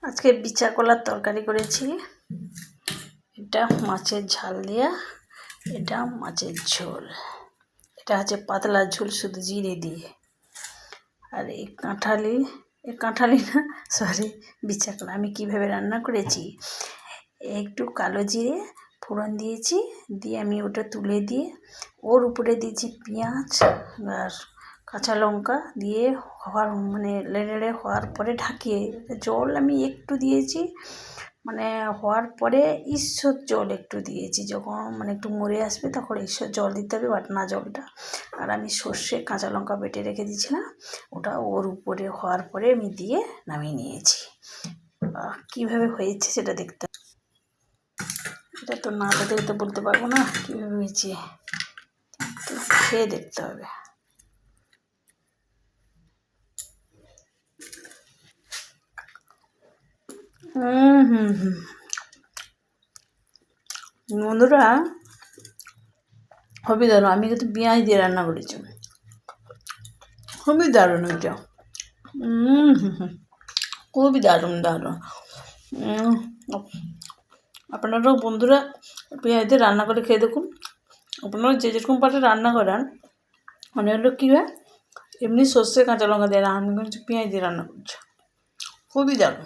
আজকে বিচা কলার তরকারি করেছি। এটা মাছের ঝাল দিয়া, এটা মাছের ঝোল, এটা হচ্ছে পাতলা ঝোল শুধু জিরে দিয়ে। আর এই কাঁঠালি না সরি বিচা কলা আমি কীভাবে রান্না করেছি, একটু কালো জিরে ফোড়ন দিয়েছি, দিয়ে আমি ওটা তুলে দিয়ে ওর উপরে দিয়েছি পেঁয়াজ আর কাঁচা লঙ্কা দিয়ে নেড়ে হওয়ার পরে ঢাকিয়ে জল আমি একটু দিয়েছি, হওয়ার পরে ঈশ্বর জল একটু দিয়েছি। যখন একটু মরে আসবে তখন ঈশ্বর জল দিতে হবে, বাটনা জলটা। আর আমি সর্ষে কাঁচা লঙ্কা বেটে রেখে দিয়েছিলাম, ওটা ওর উপরে হওয়ার পরে আমি দিয়ে নামিয়ে নিয়েছি। কীভাবে হয়েছে সেটা দেখতে, এটা তো না দেখলে তো বলতে পারবো না কীভাবে হয়েছে, তো খেয়ে দেখতে হবে। বন্ধুরা খুবই দারুণ, আমি কিন্তু পেঁয়াজ দিয়ে রান্না করেছি, খুবই দারুণ ওইটা। খুবই দারুণ দারুণ। আপনারাও বন্ধুরা পেঁয়াজ দিয়ে রান্না করে খেয়ে দেখুন। আপনারা যে যেরকম পারে রান্না করেন, হলো কী হয় এমনি সর্ষে কাঁচা লঙ্কা দিয়ে, আমি কিন্তু পেঁয়াজ দিয়ে রান্না করছি, খুবই দারুণ।